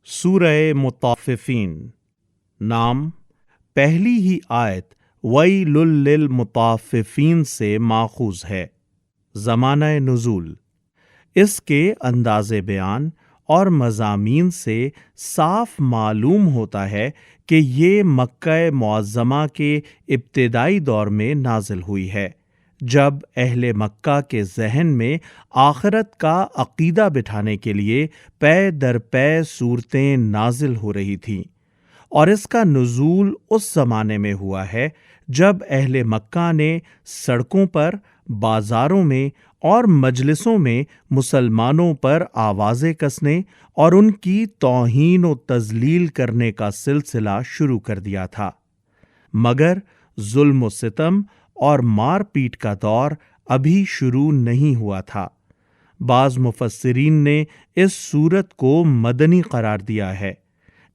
سورہ مطففین نام پہلی ہی آیت وَيْلٌ لِّلْمُطَفِّفِينَ سے ماخوذ ہے۔ زمانہ نزول اس کے انداز بیان اور مضامین سے صاف معلوم ہوتا ہے کہ یہ مکہ معظمہ کے ابتدائی دور میں نازل ہوئی ہے، جب اہل مکہ کے ذہن میں آخرت کا عقیدہ بٹھانے کے لیے پے در پے صورتیں نازل ہو رہی تھیں، اور اس کا نزول اس زمانے میں ہوا ہے جب اہل مکہ نے سڑکوں پر، بازاروں میں اور مجلسوں میں مسلمانوں پر آوازیں کسنے اور ان کی توہین و تذلیل کرنے کا سلسلہ شروع کر دیا تھا، مگر ظلم و ستم اور مار پیٹ کا دور ابھی شروع نہیں ہوا تھا۔ بعض مفسرین نے اس سورت کو مدنی قرار دیا ہے۔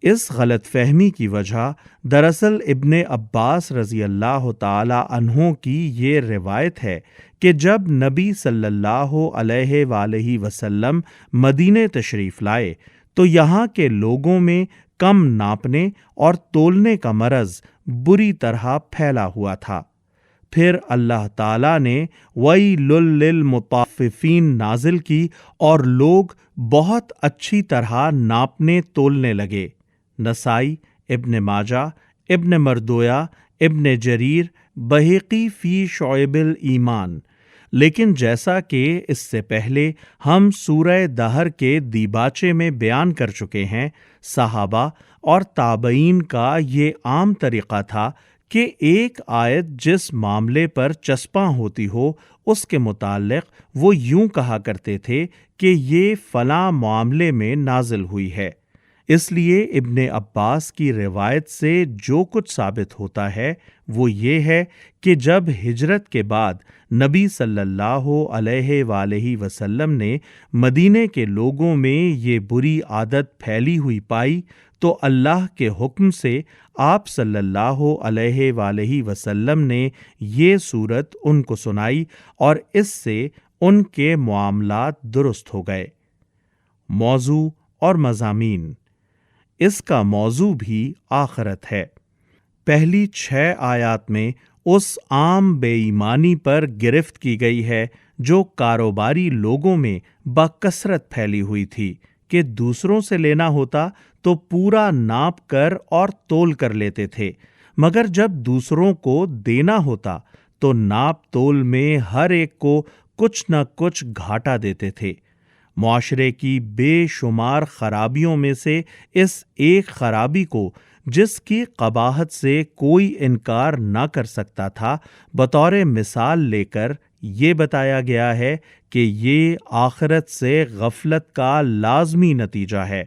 اس غلط فہمی کی وجہ دراصل ابن عباس رضی اللہ تعالی عنہ کی یہ روایت ہے کہ جب نبی صلی اللہ علیہ وآلہ وسلم مدینے تشریف لائے تو یہاں کے لوگوں میں کم ناپنے اور تولنے کا مرض بری طرح پھیلا ہوا تھا۔ پھر اللہ تعالیٰ نے وَيْلٌ لِّلْمُطَفِّفِينَ نازل کی اور لوگ بہت اچھی طرح ناپنے تولنے لگے۔ نسائی، ابن ماجہ، ابن مردویہ، ابن جریر، بہقی فی شعب الایمان۔ لیکن جیسا کہ اس سے پہلے ہم سورہ دہر کے دیباچے میں بیان کر چکے ہیں، صحابہ اور تابعین کا یہ عام طریقہ تھا کہ ایک آیت جس معاملے پر چسپاں ہوتی ہو اس کے متعلق وہ یوں کہا کرتے تھے کہ یہ فلاں معاملے میں نازل ہوئی ہے۔ اس لیے ابن عباس کی روایت سے جو کچھ ثابت ہوتا ہے وہ یہ ہے کہ جب ہجرت کے بعد نبی صلی اللہ علیہ وآلہ وسلم نے مدینے کے لوگوں میں یہ بری عادت پھیلی ہوئی پائی تو اللہ کے حکم سے آپ صلی اللہ علیہ وآلہ وسلم نے یہ سورت ان کو سنائی اور اس سے ان کے معاملات درست ہو گئے۔ موضوع اور مضامین اس کا موضوع بھی آخرت ہے۔ پہلی 6 آیات میں اس عام بے ایمانی پر گرفت کی گئی ہے جو کاروباری لوگوں میں بکثرت پھیلی ہوئی تھی کہ دوسروں سے لینا ہوتا تو پورا ناپ کر اور تول کر لیتے تھے، مگر جب دوسروں کو دینا ہوتا تو ناپ تول میں ہر ایک کو کچھ نہ کچھ گھاٹا دیتے تھے۔ معاشرے کی بے شمار خرابیوں میں سے اس ایک خرابی کو جس کی قباحت سے کوئی انکار نہ کر سکتا تھا بطور مثال لے کر یہ بتایا گیا ہے کہ یہ آخرت سے غفلت کا لازمی نتیجہ ہے۔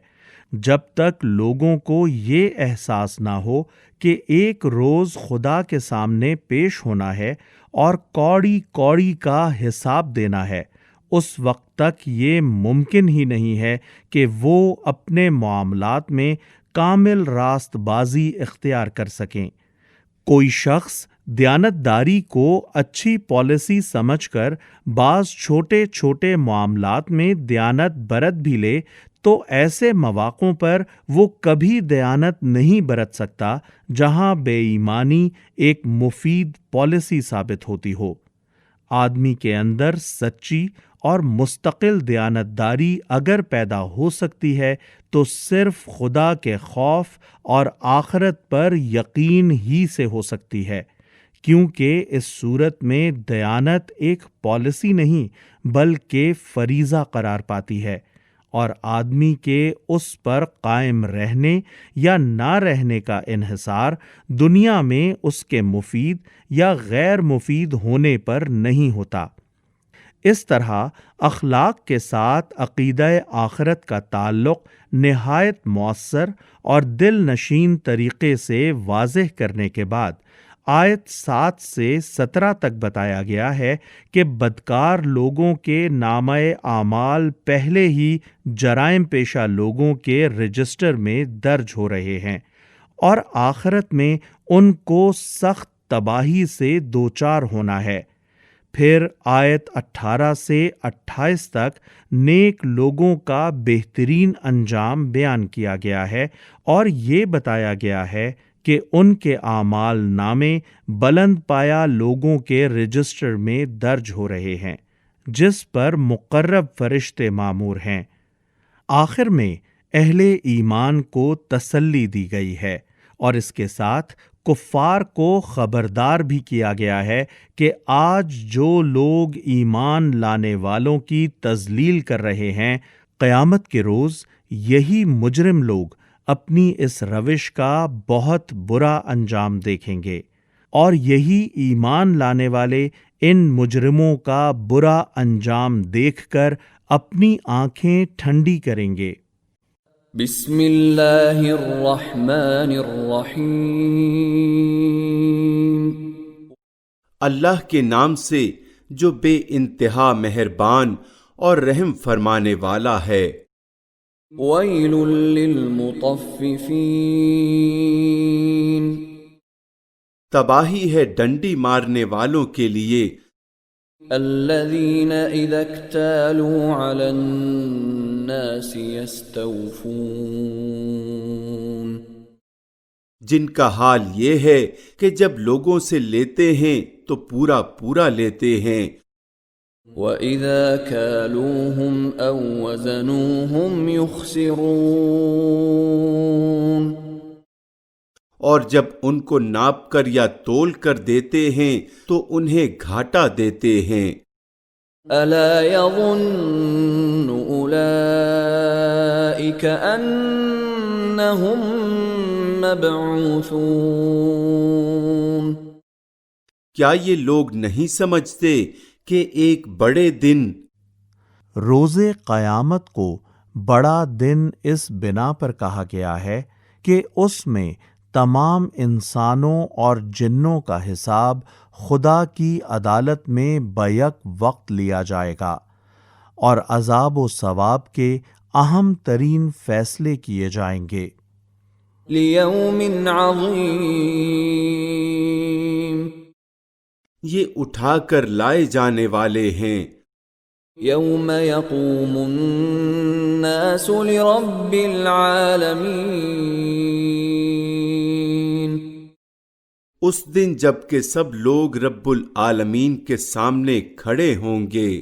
جب تک لوگوں کو یہ احساس نہ ہو کہ ایک روز خدا کے سامنے پیش ہونا ہے اور کوڑی کوڑی کا حساب دینا ہے، اس وقت تک یہ ممکن ہی نہیں ہے کہ وہ اپنے معاملات میں کامل راست بازی اختیار کر سکیں۔ کوئی شخص دیانتداری کو اچھی پالیسی سمجھ کر بعض چھوٹے چھوٹے معاملات میں دیانت برت بھی لے تو ایسے مواقعوں پر وہ کبھی دیانت نہیں برت سکتا جہاں بے ایمانی ایک مفید پالیسی ثابت ہوتی ہو۔ آدمی کے اندر سچی اور مستقل دیانتداری اگر پیدا ہو سکتی ہے تو صرف خدا کے خوف اور آخرت پر یقین ہی سے ہو سکتی ہے، کیونکہ اس صورت میں دیانت ایک پالیسی نہیں بلکہ فریضہ قرار پاتی ہے، اور آدمی کے اس پر قائم رہنے یا نہ رہنے کا انحصار دنیا میں اس کے مفید یا غیر مفید ہونے پر نہیں ہوتا۔ اس طرح اخلاق کے ساتھ عقیدہ آخرت کا تعلق نہایت مؤثر اور دل نشین طریقے سے واضح کرنے کے بعد آیت 7 سے 17 تک بتایا گیا ہے کہ بدکار لوگوں کے نامہ اعمال پہلے ہی جرائم پیشہ لوگوں کے رجسٹر میں درج ہو رہے ہیں، اور آخرت میں ان کو سخت تباہی سے دوچار ہونا ہے۔ پھر آیت 18 سے 28 تک نیک لوگوں کا بہترین انجام بیان کیا گیا ہے اور یہ بتایا گیا ہے کہ ان کے اعمال نامے بلند پایا لوگوں کے رجسٹر میں درج ہو رہے ہیں جس پر مقرب فرشتے مامور ہیں۔ آخر میں اہل ایمان کو تسلی دی گئی ہے اور اس کے ساتھ کفار کو خبردار بھی کیا گیا ہے کہ آج جو لوگ ایمان لانے والوں کی تذلیل کر رہے ہیں، قیامت کے روز یہی مجرم لوگ اپنی اس روش کا بہت برا انجام دیکھیں گے، اور یہی ایمان لانے والے ان مجرموں کا برا انجام دیکھ کر اپنی آنکھیں ٹھنڈی کریں گے۔ بسم اللہ الرحمن الرحیم۔ اللہ کے نام سے جو بے انتہا مہربان اور رحم فرمانے والا ہے۔ ویل للمطففین۔ تباہی ہے ڈنڈی مارنے والوں کے لیے۔ الذین اذا اکتالوا علی الناس یستوفون۔ جن کا حال یہ ہے کہ جب لوگوں سے لیتے ہیں تو پورا پورا لیتے ہیں۔ وَإِذَا كَالُوهُمْ أَوْ وَزَنُوهُمْ يُخْسِرُونَ۔ اور جب ان کو ناپ کر یا تول کر دیتے ہیں تو انہیں گھاٹا دیتے ہیں۔ أَلَا يَظُنُّ أُولَئِكَ أَنَّهُمْ مَبْعُوثُونَ۔ کیا یہ لوگ نہیں سمجھتے کہ ایک بڑے دن، روز قیامت کو بڑا دن اس بنا پر کہا گیا ہے کہ اس میں تمام انسانوں اور جنوں کا حساب خدا کی عدالت میں بیک وقت لیا جائے گا اور عذاب و ثواب کے اہم ترین فیصلے کیے جائیں گے۔ لیوم عظیم۔ یہ اٹھا کر لائے جانے والے ہیں۔ یوم یقوم الناس لرب العالمین۔ اس دن جب کہ سب لوگ رب العالمین کے سامنے کھڑے ہوں گے۔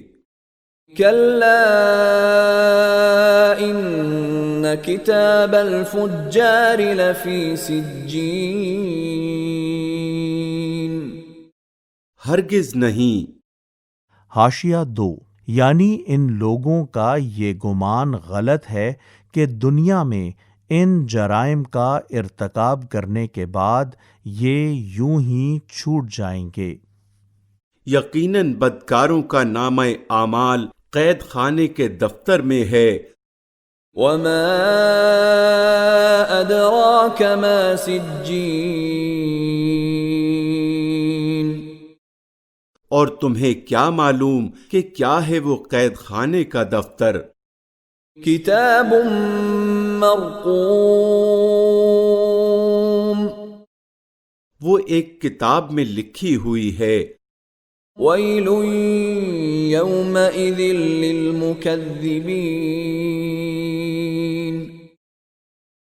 کلا ان کتاب الفجار لفی سجین۔ ہرگز نہیں۔ حاشیہ 2، یعنی ان لوگوں کا یہ گمان غلط ہے کہ دنیا میں ان جرائم کا ارتکاب کرنے کے بعد یہ یوں ہی چھوٹ جائیں گے۔ یقیناً بدکاروں کا نامہ اعمال قید خانے کے دفتر میں ہے۔ وما ادراک ما سجین۔ اور تمہیں کیا معلوم کہ کیا ہے وہ قید خانے کا دفتر؟ کتاب مرقوم۔ وہ ایک کتاب میں لکھی ہوئی ہے۔ ویل یومئذ للمکذبین۔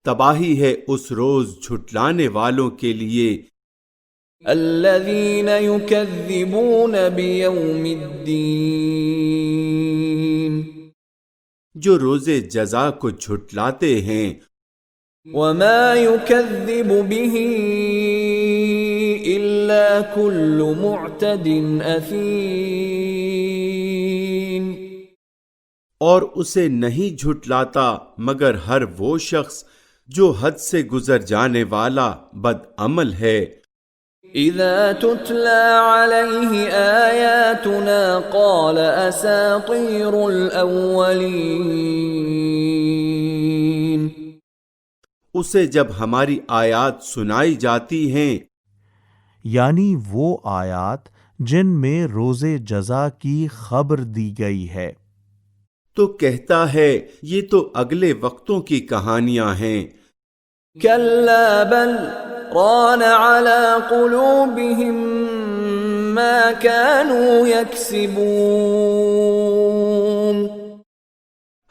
تباہی ہے اس روز جھٹلانے والوں کے لیے۔ الذین یکذبون بیوم الدین۔ جو روز جزا کو جھٹلاتے ہیں۔ وما یکذب به الا کل معتد اثیم۔ اور اسے نہیں جھٹلاتا مگر ہر وہ شخص جو حد سے گزر جانے والا بد عمل ہے۔ اذا تتلى علیہ آیاتنا قال اساطیر الاولین۔ اسے جب ہماری آیات سنائی جاتی ہیں، یعنی وہ آیات جن میں روز جزا کی خبر دی گئی ہے، تو کہتا ہے یہ تو اگلے وقتوں کی کہانیاں ہیں۔ کلا بل ران على قلوبهم ما كانوا يكسبون.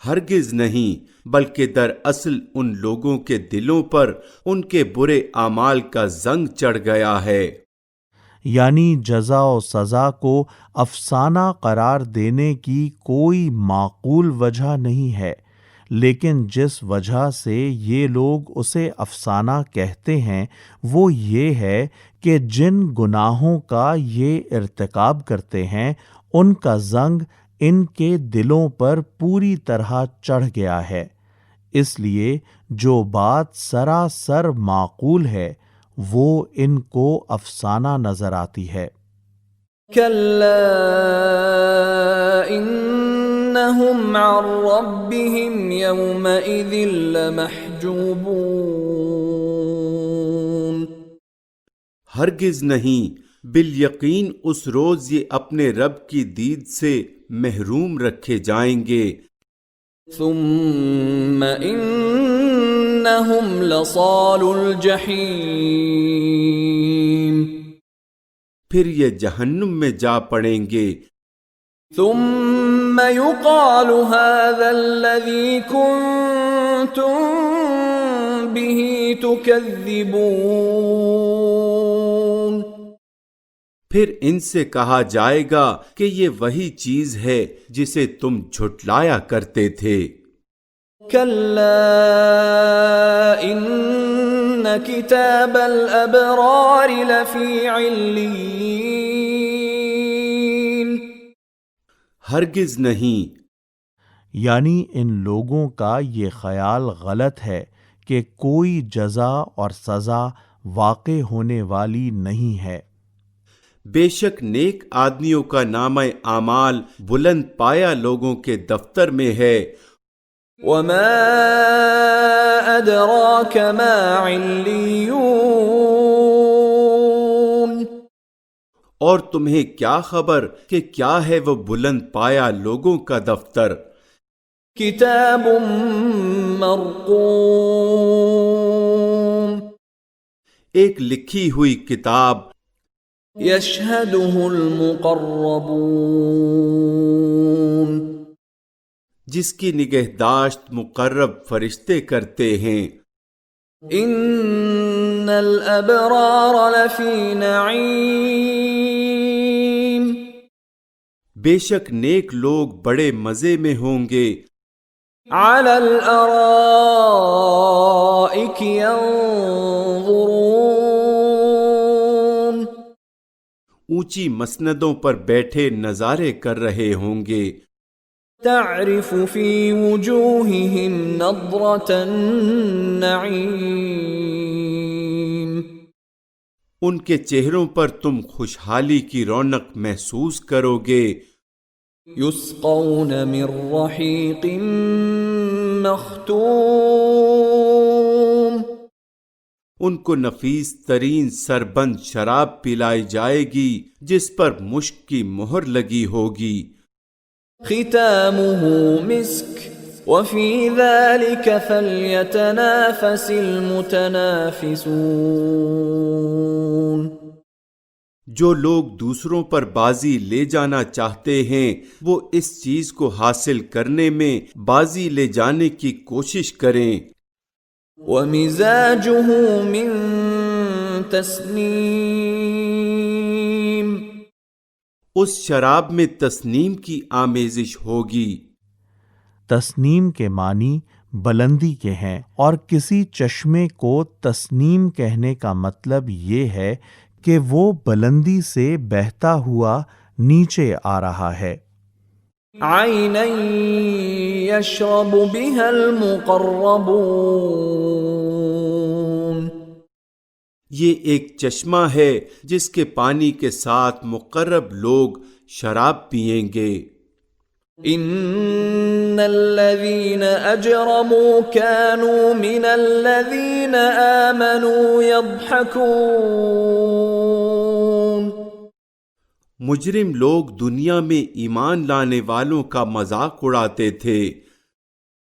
ہرگز نہیں، بلکہ دراصل ان لوگوں کے دلوں پر ان کے برے اعمال کا زنگ چڑھ گیا ہے. یعنی جزا و سزا کو افسانہ قرار دینے کی کوئی معقول وجہ نہیں ہے، لیکن جس وجہ سے یہ لوگ اسے افسانہ کہتے ہیں وہ یہ ہے کہ جن گناہوں کا یہ ارتکاب کرتے ہیں ان کا زنگ ان کے دلوں پر پوری طرح چڑھ گیا ہے، اس لیے جو بات سراسر معقول ہے وہ ان کو افسانہ نظر آتی ہے. كلا إنهم عن ربهم يومئذ لمحجوبون. ہرگز نہیں، بالیقین اس روز یہ اپنے رب کی دید سے محروم رکھے جائیں گے. ثم إنهم لصال الجحيم. پھر یہ جہنم میں جا پڑیں گے. ثم يقال هذا الذي كنتم به تكذبون. پھر ان سے کہا جائے گا کہ یہ وہی چیز ہے جسے تم جھٹلایا کرتے تھے. كلا إن كتاب الأبرار لفي عليين. ہرگز نہیں، یعنی ان لوگوں کا یہ خیال غلط ہے کہ کوئی جزا اور سزا واقع ہونے والی نہیں ہے. بے شک نیک آدمیوں کا نامہ اعمال بلند پایا لوگوں کے دفتر میں ہے. وما أدراك ما عليون. اور تمہیں کیا خبر کہ کیا ہے وہ بلند پایا لوگوں کا دفتر. كتاب مرقوم. ایک لکھی ہوئی کتاب يشهده المقربون. جس کی نگہداشت مقرب فرشتے کرتے ہیں. ان الابرار لفی نعیم. بے شک نیک لوگ بڑے مزے میں ہوں گے. علی الارائک ینظرون. اونچی مسندوں پر بیٹھے نظارے کر رہے ہوں گے. تعرف فی وجوہہم نضرۃ النعیم. ان کے چہروں پر تم خوشحالی کی رونق محسوس کرو گے. یسقون من رحیق مختوم. ان کو نفیس ترین سربند شراب پلائی جائے گی جس پر مشک کی مہر لگی ہوگی. ختامه مسك وفي ذلك فليتنافس المتنافسون. جو لوگ دوسروں پر بازی لے جانا چاہتے ہیں وہ اس چیز کو حاصل کرنے میں بازی لے جانے کی کوشش کریں. ومزاجه من تسنیم. اس شراب میں تسنیم کی آمیزش ہوگی. تسنیم کے معنی بلندی کے ہیں، اور کسی چشمے کو تسنیم کہنے کا مطلب یہ ہے کہ وہ بلندی سے بہتا ہوا نیچے آ رہا ہے. عینا یشرب بها المقربون. یہ ایک چشمہ ہے جس کے پانی کے ساتھ مقرب لوگ شراب پئیں گے. ان الذين اجرموا كانوا من الذين آمنوا يضحكون. مجرم لوگ دنیا میں ایمان لانے والوں کا مذاق اڑاتے تھے.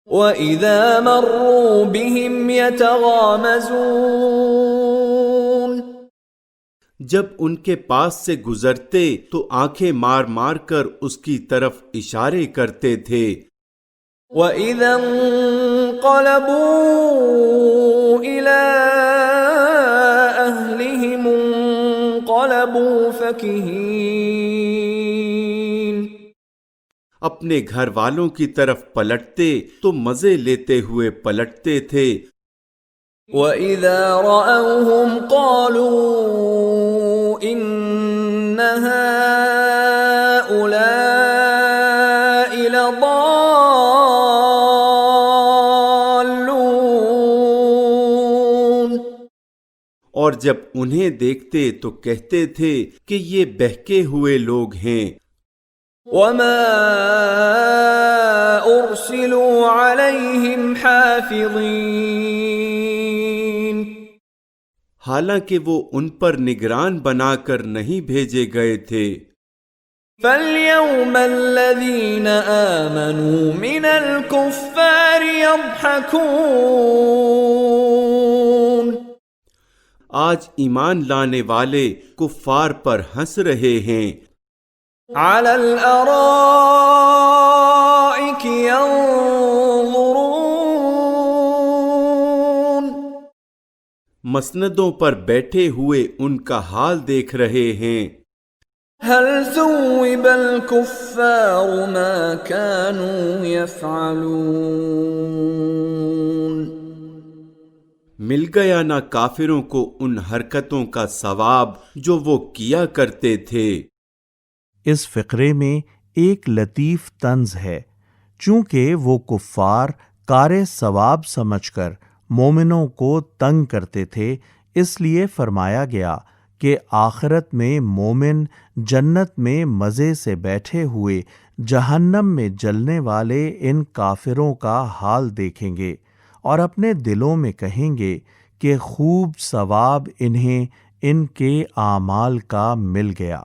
وَإِذَا مَرُّوا بِهِمْ يَتَغَامَزُونَ. جب ان کے پاس سے گزرتے تو آنکھیں مار مار کر اس کی طرف اشارے کرتے تھے۔ وَإِذَا انقلبوا إِلَىٰ أَهْلِهِمُ انقلبوا فَكِهِينَ، اپنے گھر والوں کی طرف پلٹتے تو مزے لیتے ہوئے پلٹتے تھے۔ وَإِذَا رَأَوْهُمْ قَالُوا إِنَّ هَٰؤُلَاءِ لَضَالُّونَ، اور جب انہیں دیکھتے تو کہتے تھے کہ یہ بہکے ہوئے لوگ ہیں۔ وَمَا أُرْسِلُوا عَلَيْهِمْ حَافِظِينَ، حالانکہ وہ ان پر نگران بنا کر نہیں بھیجے گئے تھے۔ فَالْيَوْمَ الَّذِينَ آمَنُوا مِنَ الْكُفَّارِ يَضْحَكُونَ، آج ایمان لانے والے کفار پر ہنس رہے ہیں۔ عَلَى الْأَرَائِكِ يَنظُرُونَ، مسندوں پر بیٹھے ہوئے ان کا حال دیکھ رہے ہیں۔ هَلْ ثُوِّبَ الْكُفَّارُ مَا كَانُوا يَفْعَلُونَ، مل گیا نہ کافروں کو ان حرکتوں کا ثواب جو وہ کیا کرتے تھے۔ اس فقرے میں ایک لطیف طنز ہے، چونکہ وہ کفار کار ثواب سمجھ کر مومنوں کو تنگ کرتے تھے، اس لیے فرمایا گیا کہ آخرت میں مومن جنت میں مزے سے بیٹھے ہوئے جہنم میں جلنے والے ان کافروں کا حال دیکھیں گے اور اپنے دلوں میں کہیں گے کہ خوب ثواب انہیں ان کے اعمال کا مل گیا۔